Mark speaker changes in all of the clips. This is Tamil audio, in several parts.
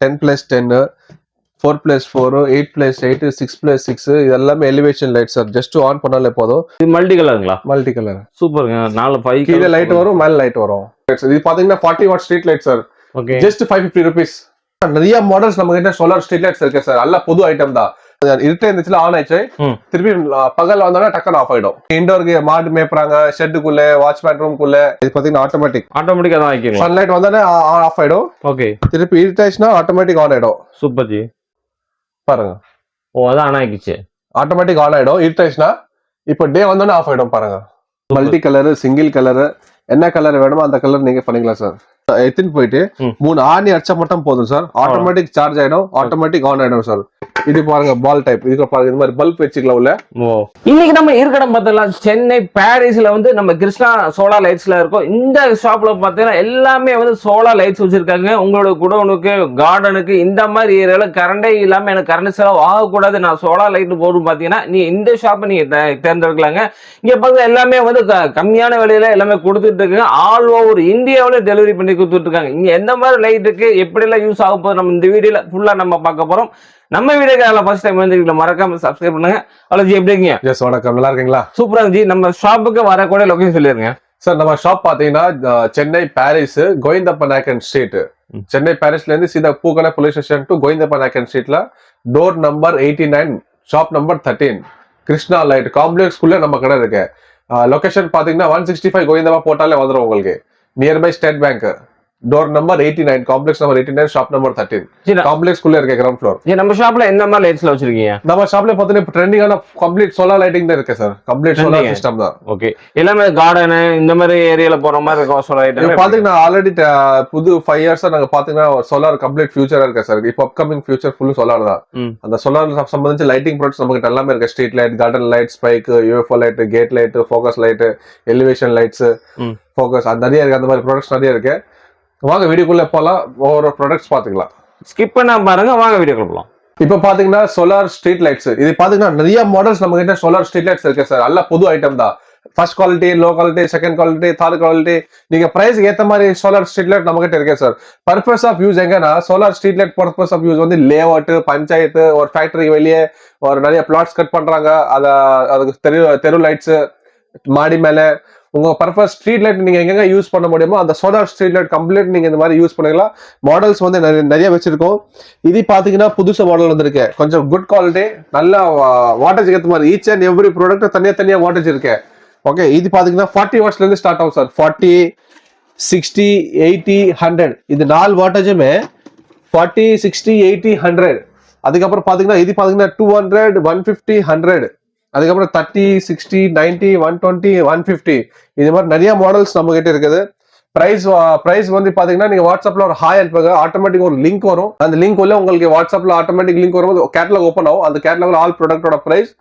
Speaker 1: 10+10, 4+4, 8+8, 6+6 இது எல்லாமே elevation light sir. Just on பண்ணாலே போதும்.
Speaker 2: இது மல்டி கலருங்களா?
Speaker 1: Multi colour.
Speaker 2: சூப்பருங்க. 5
Speaker 1: கீழே லைட் வரும், மேல லைட் வரும். இது பாத்தீங்கன்னா 40 what street light sir.
Speaker 2: Okay.
Speaker 1: Just 550 rupees. நிறைய மாடல்ஸ் நம்ம கிட்ட சோலார் ஸ்ட்ரீட் லைட்ஸ் இருக்கு சார். நல்ல புது ஐட்டம் தான். இருட்டே இருந்துச்சுல ஆன் ஆயிடுச்சு, திருப்பி பகல் வந்தோம்னா டக்குனு ஆஃப் ஆயிடும். இண்டோருக்கு மாடு மேய்ப்பறாங்க, ஷெட்டுக்குள்ள, வாட்ச்மேன் ரூம்குள்ள. இது பாத்தீங்கன்னா ஆட்டோமேட்டிக்கா தான் வைக்கீங்க. சன்லைட் வந்தோடனே ஆஃப் ஆயிடும். ஓகே. திருப்பி இருட்டாச்சுன்னா ஆட்டோமேட்டிக் ஆன் ஆயிடும்.
Speaker 2: Super G.
Speaker 1: பாருங்க.
Speaker 2: ஓ அதான் ஆன் ஆயிடுச்சு.
Speaker 1: ஆட்டோமேட்டிக் ஆன் ஆயிடும். இருட்டாச்சுன்னா இப்போ டே வந்தோடனே ஆஃப் ஆயிடும். பாருங்க. மல்டி கலர், சிங்கிள் கலர், என்ன கலர் வேணுமோ அந்த கலர் நீங்க பண்ணிக்கலாம் சார். எடுத்துன்னு போயிட்டு 3 ஆணி அடிச்சா மட்டும் போதும் சார். ஆட்டோமேட்டிக் சார்ஜ் ஆயிடும், ஆட்டோமேட்டிக் ஆன் ஆயிடும் சார். இது பாருங்க பால் டைப். இதுக்கு பாருங்க இந்த மாதிரி பல்ப் வச்சுக்கலாம் உள்ள.
Speaker 2: இன்னைக்கு நம்ம இருக்கடம் பார்த்தலாம் சென்னை பாரிஸ்ல வந்து நம்ம கிருஷ்ணா சோலார் லைட்ஸ்ல இருக்கோம். இந்த ஷாப்ல பாத்தீங்கன்னா எல்லாமே வந்து சோலார் லைட்ஸ் வச்சிருக்காங்க. உங்களோட குடோனுக்கு, கார்டனுக்கு இந்த மாதிரி ஏரியால கரண்டே இல்லாம எனக்கு கரண்ட் செலவு ஆகக்கூடாது, நான் சோலார் லைட் போடும் பாத்தீங்கன்னா நீ இந்த ஷாப்பை நீங்க தேர்ந்தெடுக்கலாங்க. இங்க பாத்தீங்கன்னா எல்லாமே வந்து கம்மியான விலையில எல்லாமே கொடுத்துட்டு இருக்காங்க. ஆல் ஓவர் இந்தியாவில டெலிவரி பண்ணி கொடுத்துட்டு இருக்காங்க. இங்க எந்த மாதிரி லைட்டுக்கு எப்படி எல்லாம் யூஸ் ஆக போகுது நம்ம இந்த வீடியோல ஃபுல்லா நம்ம பார்க்க போறோம். நம்ம வீடியோக்கு ஃபர்ஸ்ட் டைம் வந்து மறக்காம சப்ஸ்கிரைப் பண்ணுங்க. அலஜி எப்படி இருக்கீங்க?
Speaker 1: எஸ் வணக்கம், நல்லா இருக்கீங்களா?
Speaker 2: சூப்பரா ஜி. நம்ம ஷாப்புக்கு வரக்கூடிய லொகேஷன் சொல்லிருங்க
Speaker 1: சார். நம்ம ஷாப் பாத்தீங்கன்னா சென்னை பாரிஸ் கோவிந்தப்ப நாயக்கன் ஸ்ட்ரீட். சென்னை பாரிஸ்ல இருந்து Seetha Pookadai police station to Govindappa Naicken ஸ்ட்ரீட்ல door number 89, shop number 13, Krishna light complex குள்ள நம்ம கடை இருக்கு. லொகேஷன் பாத்தீங்கன்னா 165 கோவிந்தப்பா போட்டாலே வந்துடும் உங்களுக்கு. Nearby state bank. Door number 89, complex number 89, shop number 13. Complex குள்ள இருக்க கிரவுண்ட் ஃப்ளோர்.
Speaker 2: நம்ம ஷாப்ல என்ன மாதிரி லைட்ஸ்ல வச்சிருக்கீங்க? நம்ம
Speaker 1: ஷாப்ல பாத்தீங்கன்னா ட்ரெண்டிங்கான கம்ப்ளீட் சோலார் லைட்டிங் தான் இருக்கு சார். கம்ப்ளீட் சோலார் சிஸ்டம் தான்.
Speaker 2: ஓகே. எல்லாமே கார்டன் இந்த மாதிரி ஏரியால போற மாதிரி இருக்கும் சோலார் லைட்.
Speaker 1: பாத்தீங்கன்னா ஆல்ரெடி புது 5 இயர்ஸா நாங்க பாத்தீங்கன்னா சோலார் கம்ப்ளீட் ஃபியூச்சரா இருக்கு சார். இப்போ அப்கமிங் ஃபியூச்சர் ஃபுல் சோலார் தான். அந்த சோலார் சம்பந்தமான லைட்டிங் ப்ராடக்ட்ஸ் நமக்கு எல்லாமே இருக்கு. Street light, garden light, spike, UFO light, gate light, focus light, elevation lights, focus நிறைய இருக்கு. அந்த மாதிரி ப்ராடக்ட்ஸ் நிறைய இருக்கு. வாங்க வீடியோக்குள்ள போலாம். ஒவ்வொரு ப்ராடக்ட்ஸ் பாத்துக்கலாம்.
Speaker 2: ஸ்கிப் பண்ணாம பாருங்க. வாங்க வீடியோக்குள்ள போலாம்.
Speaker 1: இப்போ பாத்தீங்கன்னா சோலார் ஸ்ட்ரீட் லைட்ஸ். இது பாத்தீங்கன்னா நிறைய மாடல்ஸ் நம்ம கிட்ட சோலார் ஸ்ட்ரீட் லைட்ஸ் இருக்கு சார். நல்ல புது ஐட்டம் தான். First quality, low quality, second quality, third quality. நீங்க பிரைஸ் ஏத்த மாதிரி சோலார் ஸ்ட்ரீட் லைட் நம்ம கிட்ட இருக்கு சார். பர்பஸ் ஆஃப் யூஸ் எங்கன்னா solar street light purpose of use வந்து லேஅவுட், பஞ்சாயத்து, ஒரு ஃபேக்டரி வெளியே ஒரு நிறைய பிளாட்ஸ் கட் பண்றாங்க, அதுக்கு தெரு லைட்ஸ், மாடி மேல உங்க பர்பஸ் ஸ்ட்ரீட் லைட் நீங்க எங்க யூஸ் பண்ண முடியுமோ அந்த சோலார் ஸ்ட்ரீட் லைட் கம்ப்ளீட் நீங்க இந்த மாதிரி யூஸ் பண்ணிக்கலாம். மாடல்ஸ் வந்து நிறைய வச்சிருக்கோம். இது பாத்தீங்கன்னா புதுசு மாடல் வந்திருக்கு. கொஞ்சம் குட் குவாலிட்டி, நல்ல வாட்டேஜ் ஏற்ற மாதிரி. ஈச் அண்ட் எவ்ரி ப்ராடக்ட் தனியா வாட்டேஜ் இருக்கு. ஓகே. இது பாத்தீங்கன்னா 40 வாட்ஸ்ல இருந்து ஸ்டார்ட் ஆகும் சார். 40, 60, 80, 100. இது 4 வாட்டேஜுமே 40, 60, 80, 100. அதுக்கப்புறம் பாத்தீங்கன்னா இது பாத்தீங்கன்னா 200, 150, 100. அதுக்கப்புறம் 30, 60, 90, 120, 150. இது மாதிரி நிறைய மாடல்ஸ் நம்ம கிட்ட இருக்குது. பிரைஸ் வந்து பாத்தீங்கன்னா நீங்க வாட்ஸ்அப்ல ஒரு ஹாய் அனுப்புங்க, ஆட்டோமேட்டிக் ஒரு லிங்க் வரும். அந்த லிங்க் உள்ள உங்களுக்கு வாட்ஸ்அப்ல ஆட்டோமேட்டிக் லிங்க் வரும்போது கேட்டலாக் ஓப்பன் ஆகும். அந்த கேட்டலாக்ல ஆல் ப்ராடக்ட்டோட பிரைஸ்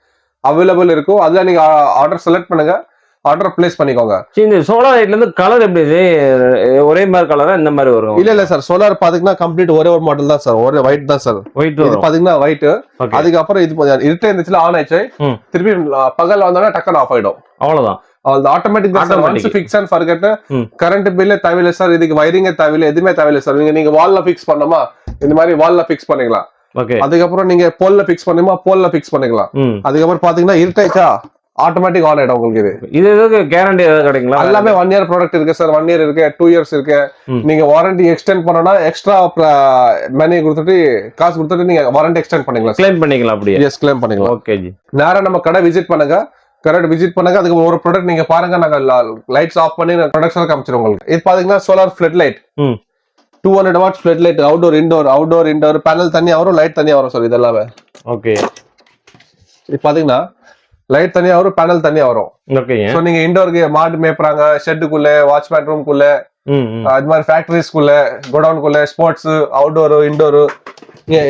Speaker 1: அவைலபிள் இருக்கும். அதுல நீங்க ஆர்டர் செலக்ட் பண்ணுங்க, ஆர்டர் பிளேஸ் பண்ணிக்கோங்க.
Speaker 2: இந்த சோலார் லைட்ல இருந்து கலர் எப்படி ஒரே மாதிரி கலரா இந்த மாதிரி வரும்?
Speaker 1: இல்ல சார், சோலார் பாத்தீங்கன்னா கம்ப்ளீட் ஒரே ஒரு மாடல் தான் சார். ஒரே ஒயிட் தான் சார். இது பாத்தீங்கன்னா ஒயிட். அதுக்கப்புறம் இது இருட்டே இருந்துச்சுல ஆன் ஆயிடுச்சு, திருப்பி பகல் வந்தோம்னா டக்குனு ஆஃப் ஆயிடும்.
Speaker 2: அவ்வளவுதான்.
Speaker 1: ஆட்டோமேட்டிக் தான் sir. Once fix and forget. Current பில்லே தேவையில்லை சார். இதுக்கு வயரிங்கே தேவையில்லை, எதுவுமே தேவையில்லை சார். நீங்க வால்ல ஃபிக்ஸ் பண்ணணுமா இந்த மாதிரி வால்ல ஃபிக்ஸ் பண்ணிக்கலாம். அதுக்கப்புறம் நீங்க போல்ல ஃபிக்ஸ் பண்ணுமா போல்ல ஃபிக்ஸ் பண்ணிக்கலாம். அதுக்கப்புறம் பாத்தீங்கன்னா இருட்டாச்சா ஆட்டோமேட்டிக் ஆன் ஆயிடும் உங்களுக்கு.
Speaker 2: இது எதுக்கு கேரண்டி ஏதாவது கிடைக்குங்களா?
Speaker 1: எல்லாமே 1 இயர் ப்ராடக்ட் இருக்கு சார். 1 இயர் இருக்கு, 2 இயர்ஸ் இருக்கு. நீங்க வாரண்டி எக்ஸ்டெண்ட் பண்ணனா எக்ஸ்ட்ரா மணி கொடுத்துட்டு காசு கொடுத்துட்டு நீங்க வாரண்டி எக்ஸ்டெண்ட் பண்ணிக்கலாம்,
Speaker 2: கிளைம் பண்ணிக்கலாம். அப்படியே
Speaker 1: எஸ் கிளைம் பண்ணிக்கலாம்.
Speaker 2: Okay G.
Speaker 1: நேரா நம்ம கடை விசிட் பண்ணுங்க. கடை விசிட் பண்ணுங்க. அதுக்கு ஒரு ப்ராடக்ட் நீங்க பாருங்க. நாங்க லைட்ஸ் ஆஃப் பண்ணி ப்ராடக்ட்ஸ் காமிச்சிரும் உங்களுக்கு. இது பாத்தீங்கன்னா solar flood light. 200 watts flood light. Outdoor indoor panel தனியா வரும், லைட் தனியா வரும் சார். இதெல்லாமே ஓகே. இது பாத்தீங்கன்னா லைட் தனியா வரும், பேனல் தனியா வரும்.
Speaker 2: ஓகே.
Speaker 1: சோ நீங்க இண்டோருக்கு மாடு மேய்ப்பறாங்க, ஷெட்டுக்குள்ள, வாட்ச்மேன் ரூம்குள்ள, அது மாதிரி ஃபேக்டரிஸ்குள்ள, கோடவுன்குள்ள, ஸ்போர்ட்ஸ், அவுட்டோர், இன்டோர்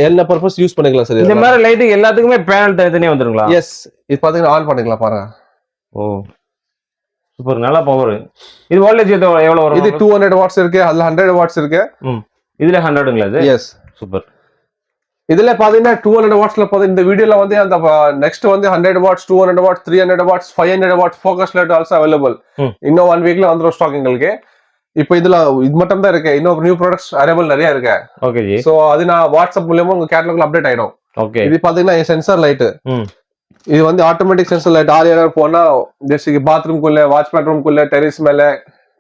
Speaker 1: எல்லா பர்பஸ் யூஸ் பண்ணிக்கலாம் சார்.
Speaker 2: இந்த மாதிரி லைட் எல்லாத்துக்குமே பேனல் தனியா வந்துருங்களா?
Speaker 1: எஸ். இது பாத்தீங்கன்னா ஆன் பண்ணிக்கலாம் பாருங்க. ஓ
Speaker 2: சூப்பர், நல்ல பவர். இது வோல்டேஜ் எவ்வளவு வரும்?
Speaker 1: இது 200 வாட்ஸ் இருக்கு, அதுல 100 வாட்ஸ் இருக்கு.
Speaker 2: இதுல 100ங்களா இது?
Speaker 1: எஸ்.
Speaker 2: சூப்பர்.
Speaker 1: இதுல பாத்தீங்கன்னா 200 வாட்ஸ்ல போகுது. இந்த வீடியோல வந்து அந்த நெக்ஸ்ட் வந்து 100 watts, 200 watts, 300 watts, 500 watts focus light also available. இன்னும் 1 வீக்ல வந்துரும் ஸ்டாக் எங்களுக்கு. இப்போ இதுல இது மட்டும் தான் இருக்கு, இன்னும் நியூ ப்ராடக்ட்ஸ் அவைலபிள் நிறைய இருக்கு.
Speaker 2: Okay G.
Speaker 1: சோ அது நான் வாட்ஸ்அப் மூலமா உங்க கேட்டலாக்ல அப்டேட் ஆயிடும்.
Speaker 2: ஓகே.
Speaker 1: இது பாத்தீங்கன்னா சென்சார் லைட். இது வந்து ஆட்டோமேட்டிக் சென்சார் லைட். ஆறு யாரும் போனா ஜஸ்ட் பாத்ரூம்குள்ள, வாட்ச்மேன் ரூம்குள்ள, டெரிஸ் மேல,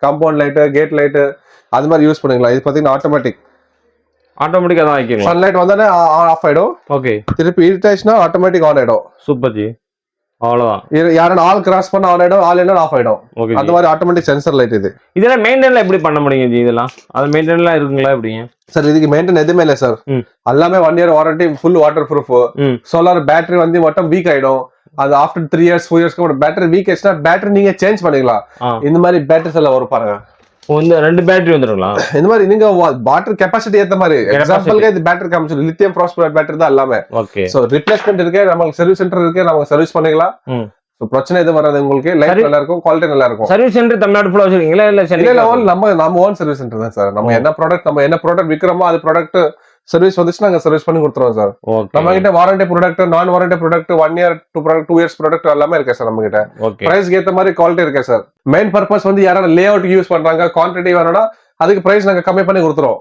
Speaker 1: காம்பவுண்ட் லைட், கேட் லைட் அது மாதிரி யூஸ் பண்ணிக்கலாம். இது பாத்தீங்கன்னா
Speaker 2: ஆட்டோமேட்டிக்கா தான் வைக்கணும்.
Speaker 1: சன்லைட் வந்தானே ஆஃப் ஆயிடும்.
Speaker 2: ஓகே.
Speaker 1: திருப்பி இருட்டாச்சுன்னா ஆட்டோமேட்டிக் ஆன் ஆயிடும்.
Speaker 2: Super G. அவ்வளவுதான்.
Speaker 1: யாரும் ஆல் கிராஸ் பண்ண ஆன் ஆயிடும், ஆல் என்ன ஆஃப் ஆயிடும். அந்த மாதிரி ஆட்டோமேட்டிக் சென்சார் லைட் இது.
Speaker 2: இதெல்லாம் மெயின்டைன்ல எப்படி பண்ண முடியுங்க ஜி? இதெல்லாம் அது மெயின்டைன்லாம் இருக்குங்களா எப்படிங்க
Speaker 1: சார்? இதுக்கு மெயின்டைன் எதுவுமே இல்லை சார். எல்லாமே 1 year warranty, full water proof. Solar battery வந்து மட்டும் வீக் ஆயிடும். அது after 3 years 4 years battery weak ஆயிடுச்சுன்னா பேட்டரி நீங்க சேஞ்ச் பண்ணிக்கலாம். இந்த மாதிரி பேட்டரிஸ் எல்லாம் வரும் பாருங்க.
Speaker 2: இந்த 2 பேட்டரி வந்துருங்களா? இந்த
Speaker 1: மாதிரி நீங்க வாட்டர் கெபாசிட்டி ஏத்த மாதிரி. எக்ஸாம்பிளுக்கு இது பேட்டரி காமிச்சு லித்தியம் பாஸ்பேட் பேட்டரி தான் எல்லாமே.
Speaker 2: ஓகே.
Speaker 1: சோ ரிப்ளேஸ்மென்ட் இருக்கு, நமக்கு சர்வீஸ் சென்டர் இருக்கு, நமக்கு சர்வீஸ் பண்ணிக்கலாம். சோ பிரச்சனை எதுவும் வராது உங்களுக்கு. லைஃப் நல்லா இருக்கும், குவாலிட்டி நல்லா இருக்கும்.
Speaker 2: சர்வீஸ் சென்டர் தமிழ்நாடு ஃபுல்லா வச்சிருக்கீங்களா இல்ல சென்னையில?
Speaker 1: நம்ம ஓன் சர்வீஸ் சென்டர் தான் சார். நம்ம என்ன ப்ராடக்ட் விக்கிறோமோ அது ப்ராடக்ட் சர்வீஸ் வந்துச்சு நாங்க சர்வீஸ் பண்ணி கொடுத்துருவோம் சார். நம்ம கிட்ட வாரண்டி ப்ராடக்ட், நான் warranty product, 1 year 2 years product எல்லாமே இருக்கு சார் நம்ம கிட்ட. பிரைஸ்க்கு ஏத்த மாதிரி குவாலிட்டி இருக்கு சார். மெயின் பர்பஸ் வந்து யாராவது லே அவுட் யூஸ் பண்றாங்க, குவான்டிட்டி வேணும்னா அதுக்கு பிரைஸ் நாங்க கம்மி பண்ணி கொடுத்துறோம்.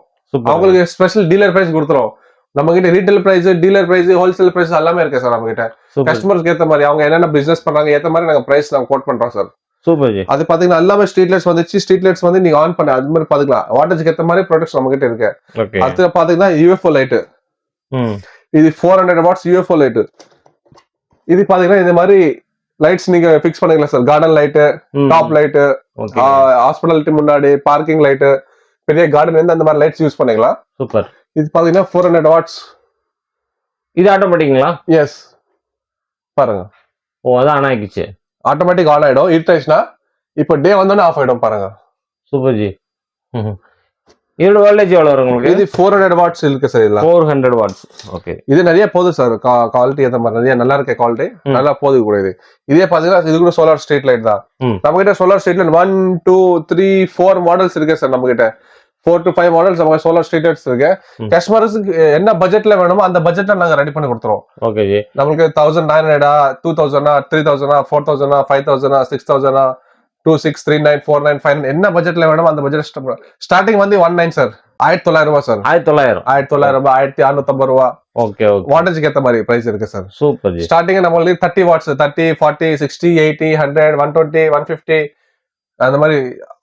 Speaker 1: அவங்களுக்கு ஸ்பெஷல் டீலர் பிரைஸ் கொடுத்துறோம். நம்ம கிட்ட retail price, dealer price, wholesale price எல்லாமே இருக்கு சார் நம்ம கிட்ட. கஸ்டமருக்கு ஏத்த மாதிரி அவங்க என்னென்ன பிசினஸ் பண்றாங்க ஏத்த மாதிரி நாங்க பிரைஸ் நாங்க கோட் பண்றோம் சார்.
Speaker 2: Super G.
Speaker 1: அது பாத்தீங்கன்னா எல்லாமே ஸ்ட்ரீட் லைட்ஸ் வந்துச்சு. ஸ்ட்ரீட் லைட்ஸ் வந்து நீங்க ஆன் பண்ண அது மாதிரி பாத்துக்கலாம். வாட்டேஜ்க்கு ஏத்த மாதிரி ப்ராடக்ட்ஸ் நம்ம கிட்ட இருக்கு. அடுத்து பாத்தீங்கன்னா UFO லைட். இது 400 watts UFO லைட். இது பாத்தீங்கன்னா இந்த மாதிரி லைட்ஸ் நீங்க பிக்ஸ் பண்ணிக்கலாம் sir. Garden light, top light, ஹாஸ்பிட்டலுக்கு முன்னாடி பார்க்கிங் லைட், பெரிய கார்டன் வந்து அந்த மாதிரி லைட்ஸ் யூஸ் பண்ணிக்கலாம்.
Speaker 2: சூப்பர்.
Speaker 1: இது பாத்தீங்கன்னா 400 watts.
Speaker 2: இது ஆட்டோமேட்டிக்ங்களா? எஸ்.
Speaker 1: பாருங்க.
Speaker 2: ஓ, அதான் ஆன் ஆயிடுச்சு.
Speaker 1: ஆட்டோமேட்டிக் ஆன் ஆயிடும். இருட்டாச்சுன்னா இப்போ டே வந்தோடனே ஆஃப் ஆயிடும் பாருங்க.
Speaker 2: Super G. இதோட வோல்டேஜ் எவ்வளவு வரும் உங்களுக்கு?
Speaker 1: இது 400 watts இருக்கு சார். இல்ல
Speaker 2: 400 watts. ஓகே.
Speaker 1: இது நிறைய போகுது சார். குவாலிட்டி ஏத்த மாதிரி நிறைய நல்லா இருக்க குவாலிட்டி நல்லா போகுது கூட. இதே பாத்தீங்கன்னா இது கூட சோலார் ஸ்ட்ரீட் லைட் தான். நம்ம கிட்ட சோலார் ஸ்ட்ரீட் லைட் 1 2 3 4 மாடல்ஸ் இருக்கு சார். நம்ம கிட்ட 4 to 5 மாடல்ஸ் நம்ம சோலார் ஸ்ட்ரீட் லைட்ஸ் இருக்கு. கஸ்டமர்ஸ்க்கு என்ன பட்ஜெட்ல வேணுமோ அந்த பட்ஜெட்ல நாங்க ரெடி பண்ணி கொடுத்துறோம். Okay G. நமக்கு 1900 2000 3000 4000 5000 6000 2639 4959 என்ன பட்ஜெட்ல வேணுமோ அந்த பட்ஜெட் ஸ்டார்டிங் வந்து 19 சார். 1900 ரூபாய் சார். 1900 ரூபாய், 1650 ரூபாய். Okay okay. வாட்டேஜ்க்கு ஏத்த மாதிரி பிரைஸ் இருக்கு சார். Super G. ஸ்டார்டிங் நம்மளுக்கு 30 watts 30 40 60 80 100 120 150 அந்த மாதிரி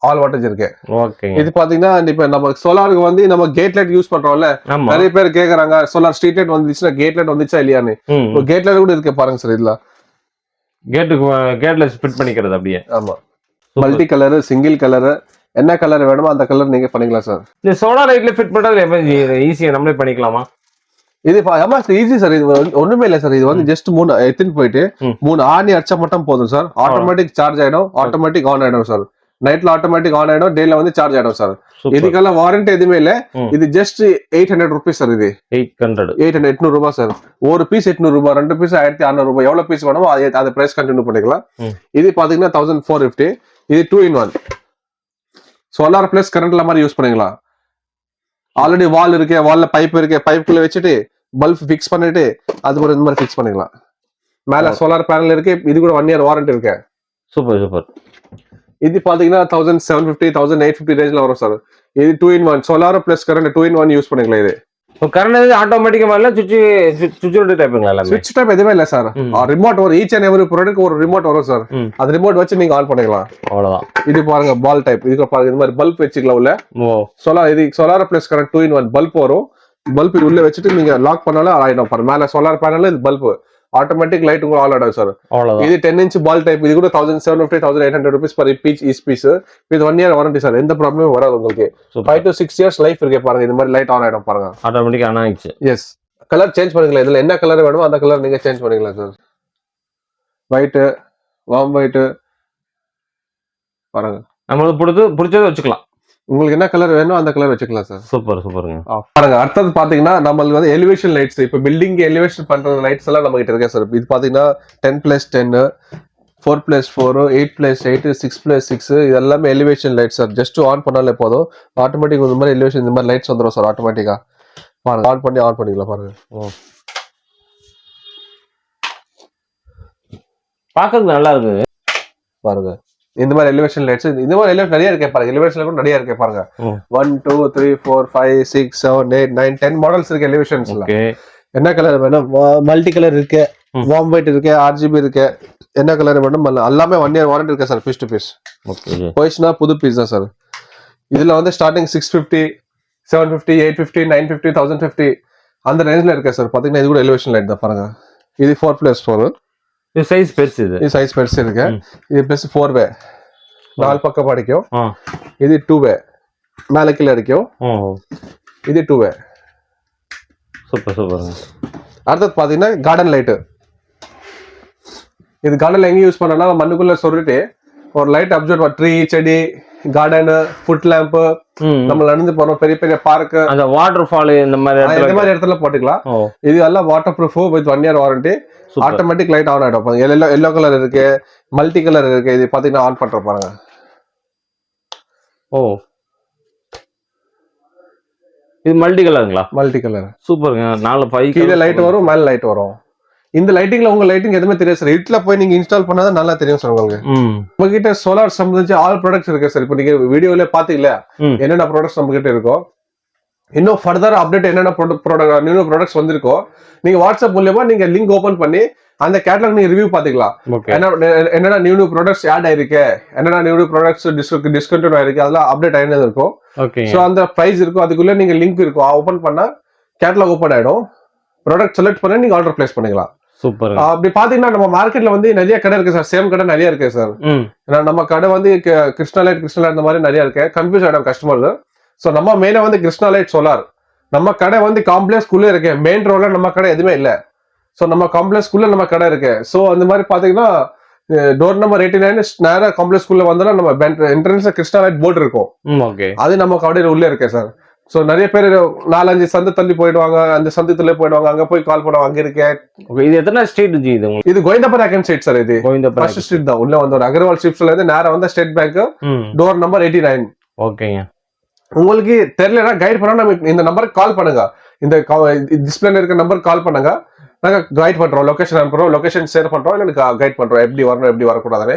Speaker 1: ஆல் வாட்டேஜ் இருக்கு. ஓகே. இது பாத்தீங்கன்னா இப்ப நம்ம சோலாருக்கு வந்து நம்ம கேட் லைட் யூஸ் பண்றோம்ல, நிறைய பேர் கேக்குறாங்க சோலார் ஸ்ட்ரீட் லைட் வந்துச்சுன்னா கேட் லைட் வந்துச்சா இல்லையான்னு. இப்போ கேட் லைட் கூட இருக்கு பாருங்க சார். இதுல கேட்ல ஃபிட் பண்ணிக்கிறது அப்படியே. ஆமா. மல்டி கலர், சிங்கிள் கலர், என்ன கலர் வேணுமோ அந்த கலர் நீங்க பண்ணிக்கலாம் சார்.
Speaker 2: இந்த சோலார் லைட்ல ஃபிட் பண்றது எப்படி ஈஸியா நம்மளே பண்ணிக்கலாமா?
Speaker 1: இது ஈஸி சார். இது ஒண்ணுமே இல்ல சார். இது வந்து ஜஸ்ட் 3 எடுத்துன்னு போயிட்டு 3 ஆணி அடிச்சா மட்டும் போதும் சார். ஆட்டோமேட்டிக் சார்ஜ் ஆயிடும், ஆட்டோமேட்டிக் ஆன் ஆயிடும் சார். நைட்ல ஆட்டோமேட்டிக் ஆன் ஆயிடும், டேல வந்து சார்ஜ் ஆயிடும் சார். இதுக்கெல்லாம் வாரண்டி எதுவுமே இல்ல. இது ஜஸ்ட் 800 rupees சார். இது 800 ரூபாய் சார். ஒரு பீஸ் 800 ரூபாய், 2 பீஸ் 1600 ரூபாய். எவ்வளவு பீஸ் வேணுமோ அதை பிரைஸ் கண்டினியூ பண்ணிக்கலாம். இது பாத்தீங்கன்னா 1450. இது 2 in 1 சோலார் பிளஸ் கரண்ட்ல மாதிரி யூஸ் பண்ணிக்கலாம். ஆல்ரெடி வால் இருக்கு, வால்ல பைப் இருக்கு, பைப்புக்குள்ள வச்சுட்டு பல்ப் ஃபிக்ஸ் பண்ணிட்டு அது கூட இந்த மாதிரி ஃபிக்ஸ் பண்ணிக்கலாம். மேல சோலார் பேனல் இருக்கு. இது கூட 1 year வாரண்டி இருக்கு. Super super. இது பாத்தீங்கன்னா 1750 1850 ரேஞ்ச்ல வரும் சார். இது 2 in 1 solar plus current 2 in 1 use பண்ணிக்கலாம். இது கரண்ட் ஆட்டோமேட்டிக் மாதிரில சுவிட்ச் டைப்புங்களா? எல்லாமே சுவிட்ச் டைப் எதுவுமே இல்ல சார். ரிமோட் ஒரு ஈச் அண்ட் எவரி ப்ராடக்ட் ஒரு ரிமோட் வரும் சார். அது ரிமோட் வச்சு நீங்க ஆன் பண்ணிக்கலாம். அவ்வளவுதான். இது பாருங்க பால் டைப். இதுக்கு பாருங்க இந்த மாதிரி பல்ப் வச்சுக்கலாம் உள்ள. சோலார் இது solar plus current 2 in 1 bulb வரும். பல்ப் உள்ள வச்சுட்டு நீங்க லாக் பண்ணாலும் ஆயிடும் பாருங்க. மேல சோலார் பேனல், இது பல்ப், ஆட்டோமேட்டிக் லைட் கூட ஆல் ஆயிடும் சார். இது 10 inch பால் டைப். இது கூட 1750 1800 rupees per each piece. இது 1 year வாரண்டி சார். எந்த ப்ராப்ளமும் வராது உங்களுக்கு. 5 to 6 years லைஃப் இருக்கு பாருங்க. இந்த மாதிரி லைட் ஆன் ஆயிடும் பாருங்க. ஆட்டோமேட்டிக் ஆன் ஆயிடுச்சு. எஸ். கலர் சேஞ்ச் பண்ணிக்கலாம். இதுல என்ன கலர் வேணுமோ அந்த கலர் நீங்க சேஞ்ச் பண்ணிக்கலாம் சார். ஒயிட், வார்ம் ஒயிட் பாருங்க. நம்மளுக்கு பிடிச்சதை வச்சுக்கலாம். உங்களுக்கு என்ன கலர் வேணும் அந்த கலர் வச்சுக்கலாம் சார். சூப்பர் சூப்பருங்க. பாருங்க அடுத்தது பாத்தீங்கன்னா நம்மளுக்கு வந்து எலிவேஷன் லைட்ஸ். இப்ப பில்டிங் எலிவேஷன் பண்ற லைட்ஸ் எல்லாம் நம்ம கிட்ட இருக்கு சார். இது பாத்தீங்கன்னா 10+10 4+4 8+8 6+6 இது எல்லாமே elevation light sir. Just on பண்ணாலே போதும் ஆட்டோமேட்டிக் இந்த மாதிரி எலிவேஷன் இந்த மாதிரி லைட்ஸ் வந்துடும் சார் ஆட்டோமேட்டிக்கா. பாருங்க ஆன் பண்ணிக்கலாம் பாருங்க.
Speaker 2: பாக்குறது நல்லா இருக்குது பாருங்க.
Speaker 1: இந்த மாதிரி எலிவேஷன் லைட்ஸ் இந்த மாதிரி எலிவேஷன் நிறைய இருக்கு பாருங்க. எலிவேஷன்ல கூட நிறைய இருக்கு பாருங்க. 1 2 3 4 5 6 7 8 9 10 மாடல்ஸ் இருக்கு எலிவேஷன்ஸ்ல. என்ன கலர் வேணும்? மல்டி கலர் இருக்கு, வார்ம் ஒயிட் இருக்கு, RGB இருக்கு. என்ன கலர் வேணும்? எல்லாமே 1 இயர் வாரண்டி இருக்கு சார். பீஸ் டு பீஸ் போயிடுச்சுன்னா புது பீஸ் தான் சார். இதுல வந்து ஸ்டார்டிங் 650 750 850 950 1050 அந்த ரேஞ்ச்ல இருக்கு சார். பாத்தீங்கன்னா இது கூட எலிவேஷன் லைட் தான் பாருங்க. இது 4+4.
Speaker 2: இது சைஸ் பெருசு. இது
Speaker 1: சைஸ் பெருசு இருக்கு. இது பிளஸ் 4 வே 4 பக்கம் அடிக்கும். இது 2 வே மேல கீழ அடிக்கும். இது 2 வே.
Speaker 2: Super super.
Speaker 1: அடுத்து பாத்தீங்கன்னா கார்டன் லைட். இது கார்டன்ல எங்க யூஸ் பண்ணனா மண்ணுக்குள்ள சொல்லிட்டு ஒரு லைட் அப்சர்வ் ட்ரீ செடி கார்டன் ஃபுட் லேம்ப் நம்ம நடந்து போறோம் பெரிய பெரிய பார்க்
Speaker 2: அந்த வாட்டர் ஃபால் இந்த மாதிரி
Speaker 1: இடத்துல போட்டுக்கலாம். இது எல்லாம் water proof with 1 year warranty. Automatic light on ஆயிடும். எல்லோ கலர் இருக்கு, மல்டி கலர் இருக்கு. இது பாத்தீங்கன்னா ஆன் பண்ற பாருங்க.
Speaker 2: இது மல்டி கலருங்களா? Multi
Speaker 1: colour.
Speaker 2: சூப்பருங்க. 4
Speaker 1: கீழே லைட் வரும், மேல லைட் வரும். இந்த லைட்டிங்ல உங்க லைட்டிங் எதுவுமே தெரியாது சார். வீட்டுல போய் நீங்க இன்ஸ்டால் பண்ணாதான் நல்லா தெரியும் சார் உங்களுக்கு. உங்ககிட்ட சோலார் சம்பந்திச்சு ஆல் ப்ராடக்ட்ஸ் இருக்கு சார். இப்போ நீங்க வீடியோல பாத்தீங்களா என்னென்ன ப்ராடக்ட்ஸ் நம்ம கிட்ட இருக்கும். இன்னும் ஃபர்தர் அப்டேட் என்னென்ன நியூ ப்ராடக்ட்ஸ் வந்திருக்கோ நீங்க வாட்ஸ்அப் மூலமா நீங்க லிங்க் ஓபன் பண்ணி அந்த கேட்டலாக் நீங்க ரிவ்யூ பாத்துக்கலாம். என்னென்ன நியூ ப்ராடக்ட்ஸ் ஆட் ஆயிருக்கு, என்னென்ன நியூ ப்ராடக்ட்ஸ் டிஸ்கண்டினியூ ஆயிருக்கு, அதெல்லாம் அப்டேட் ஆயினது இருக்கும். சோ அந்த பிரைஸ் இருக்கும், அதுக்குள்ள நீங்க லிங்க் இருக்கும். ஓபன் பண்ணா கேட்டலாக் ஓபன் ஆயிடும். ப்ராடக்ட் செலக்ட் பண்ணி நீங்க ஆர்டர் பிளேஸ் பண்ணிக்கலாம்.
Speaker 2: சூப்பர்.
Speaker 1: அப்படி பாத்தீங்கன்னா நம்ம மார்க்கெட்ல வந்து நிறைய கடை இருக்கு சார். சேம் கடை நிறைய இருக்கு சார். நம்ம கடை வந்து கிருஷ்ணா லைட் இந்த மாதிரி நிறைய இருக்கு. கன்ஃபியூஸ் ஆயிடும் கஸ்டமர். சோ நம்ம மெயினா வந்து கிருஷ்ணா லைட் சோலார் நம்ம கடை வந்து காம்ப்ளெக்ஸ் குள்ள இருக்கு. மெயின் ரோட்ல நம்ம கடை எதுவுமே இல்ல. சோ நம்ம காம்ப்ளெக்ஸ் குள்ள நம்ம கடை இருக்கு. சோ அந்த மாதிரி பாத்தீங்கன்னா டோர் நம்பர் 89 நேரா காம்ப்ளெக்ஸ் குள்ள வந்தா நம்ம என்ட்ரன்ஸ்ல கிருஷ்ணா லைட் போர்டு இருக்கும். அது நம்ம கடையில உள்ள இருக்கு சார். சோ நிறைய பேர் 4-5 சந்து தள்ளி போயிடுவாங்க. அந்த சந்து தள்ளி போயிடுவாங்க. அங்க போய் கால் பண்ணுவாங்க. அங்க இருக்கேன்.
Speaker 2: இது எத்தனை ஸ்ட்ரீட் ஜி?
Speaker 1: இது கோவிந்தபுரம் அகன் ஸ்ட்ரீட் சார். இது ஃபர்ஸ்ட் ஸ்ட்ரீட் தான். உள்ள வந்து ஒரு அகர்வால் ஸ்ட்ரீட்ஸ்ல இருந்து நேரா வந்து ஸ்டேட் பேங்க் டோர் நம்பர் 89.
Speaker 2: ஓகேங்க.
Speaker 1: உங்களுக்கு தெரியலனா கைட் பண்ணா இந்த நம்பருக்கு கால் பண்ணுங்க. இந்த டிஸ்பிளேல இருக்க நம்பருக்கு கால் பண்ணுங்க. நாங்க கைட் பண்றோம். லொகேஷன் அனுப்புறோம். லொகேஷன் ஷேர் பண்றோம். இல்ல கைட் பண்றோம் எப்படி வரணும் எப்படி வரக்கூடாதுன்னு.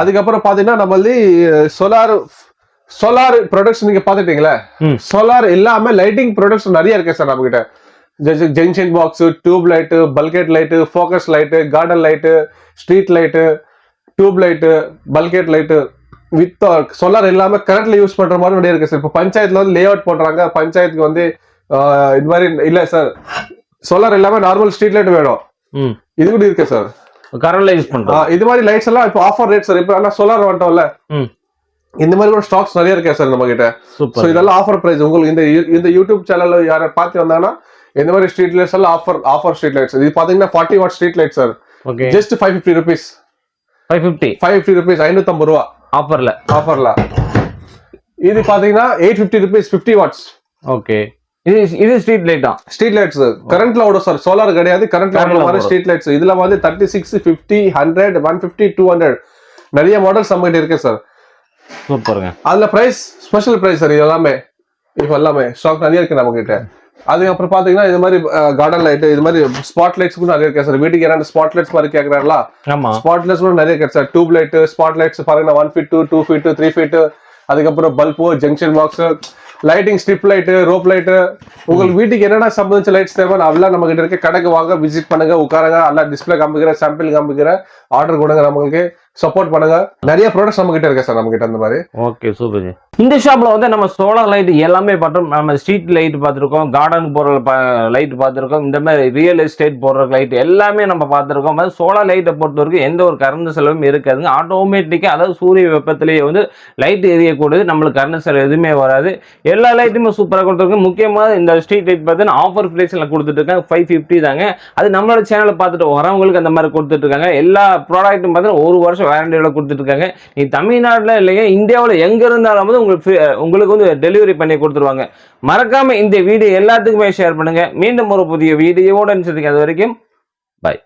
Speaker 1: அதுக்கப்புறம் பாத்தீங்கன்னா நம்ம வந்து சோலார் ப்ராடக்ட்ஸ் நீங்க பாத்துட்டீங்களா? சோலார் எல்லாமே லைட்டிங் ப்ராடக்ட்ஸ் நிறைய இருக்கு சார் நம்ம கிட்ட. Junction box, tube light, bulkhead light, focus light, garden light, street light, tube light, bulkhead light with solar எல்லாமே கரண்ட்ல யூஸ் பண்ற மாதிரி நிறைய இருக்கு சார். இப்போ பஞ்சாயத்துல வந்து லே அவுட் பண்றாங்க. பஞ்சாயத்துக்கு வந்து இது மாதிரி இல்ல சார். சோலார் எல்லாமே நார்மல் ஸ்ட்ரீட் லைட் வேணும். இது கூட இருக்கு சார்.
Speaker 2: கரண்ட்ல யூஸ் பண்றோம்.
Speaker 1: இது மாதிரி லைட்ஸ் எல்லாம் இப்போ ஆஃபர் ரேட் சார். இப்போ எல்லாம் சோலார் வந்துட்டோம்ல, இந்த மாதிரி கூட ஸ்டாக்ஸ் நிறைய இருக்கே சார் நம்ம கிட்ட. சோ இதெல்லாம் ஆஃபர் பிரைஸ். உங்களுக்கு இந்த யூடியூப் சேனல்ல யாரை பார்த்து வந்தாங்கன்னா இந்த மாதிரி ஸ்ட்ரீட் லைட்ஸ் எல்லாம் ஆஃபர் ஸ்ட்ரீட் லைட்ஸ். இது பாத்தீங்கன்னா 40 what street light sir. Just 550 rupees. 550 rupees 550 ரூபா ஆஃபர்ல. இது பாத்தீங்கன்னா 850 rupees 50 watts.
Speaker 2: ஓகே. இது ஸ்ட்ரீட் லைட் தான்.
Speaker 1: ஸ்ட்ரீட் லைட்ஸ் கரண்ட்ல ஓடும் சார். சோலார் கிடையாது, கரண்ட்ல ஓடுற மாதிரி ஸ்ட்ரீட் லைட்ஸ். இதுல வந்து 36 50 100 150 200 நிறைய மாடல்ஸ் நம்ம கிட்ட இருக்கு சார்.
Speaker 2: சூப்பருங்க.
Speaker 1: அதுல பிரைஸ் ஸ்பெஷல் பிரைஸ் சார். இது எல்லாமே இப்போ எல்லாமே ஸ்டாக் நிறைய இருக்கு நம்ம கிட்ட. அதுக்கப்புறம் பாத்தீங்கன்னா இது மாதிரி கார்டன் லைட், இது மாதிரி ஸ்பாட் லைட்ஸ் கூட நிறைய இருக்கு சார். வீட்டுக்கு யாராவது ஸ்பாட் லைட்ஸ் மாதிரி கேக்குறாங்களா? ஸ்பாட் லைட்ஸ் கூட நிறைய இருக்கு sir. Tube light, spot lights பாருங்கன்னா 1 feet 2 feet 3 feet. அதுக்கப்புறம் bulb, junction box, lighting, strip light, rope light, உங்களுக்கு வீட்டுக்கு என்னென்ன சம்பந்திச்ச லைட்ஸ் தேவை அதெல்லாம் நம்ம கிட்ட இருக்கு. கடைக்கு வாங்க, விசிட் பண்ணுங்க, உட்காருங்க, எல்லாம் டிஸ்பிளே காமிக்கிறேன், சாம்பிள் காமிக்கிறேன், ஆர்டர் கொடுங்க, நம்மளுக்கு சப்போர்ட் பண்ணுங்க. நிறைய ப்ராடக்ட்ஸ் நம்ம கிட்ட இருக்கு சார். நம்ம கிட்ட அந்த மாதிரி.
Speaker 2: Okay, super. இந்த ஷாப்ல வந்து நம்ம சோலார் லைட் எல்லாமே பார்த்தோம். நம்ம ஸ்ட்ரீட் லைட் பார்த்துருக்கோம், கார்டன் போற லைட் பார்த்துருக்கோம், இந்த மாதிரி ரியல் எஸ்டேட் போடுற லைட் எல்லாமே நம்ம பார்த்துருக்கோம். சோலார் லைட்டை பொறுத்த வரைக்கும் எந்த ஒரு கரண்ட் செலவும் இருக்காதுங்க. ஆட்டோமேட்டிக்கா, அதாவது சூரிய வெப்பத்திலேயே வந்து லைட் எரியக்கூடியது. நம்மளுக்கு கரண்ட் செலவு எதுவுமே வராது. எல்லா லைட்டுமே சூப்பராக கொடுத்துருக்கோம். முக்கியமாக இந்த ஸ்ட்ரீட் லைட் பார்த்தீங்கன்னா ஆஃபர் பிரைஸ்ல கொடுத்துட்டு இருக்காங்க. 550 தாங்க. அது நம்மளோட சேனலை பார்த்துட்டு வரவங்களுக்கு அந்த மாதிரி கொடுத்துட்டு இருக்காங்க. எல்லா ப்ராடக்ட்டும் பார்த்தீங்கன்னா 1 வருஷம் வாரண்டியோட கொடுத்துட்டு இருக்காங்க. நீ தமிழ்நாட்டில் இல்லைங்க, இந்தியாவில் எங்க இருந்தாலும் வந்து உங்களுக்கு வந்து டெலிவரி பண்ணி கொடுத்துருவாங்க. மறக்காம இந்த வீடியோ எல்லாத்துக்குமே ஷேர் பண்ணுங்க. மீண்டும் ஒரு புதிய வீடியோவோட அது வரைக்கும் பாய்.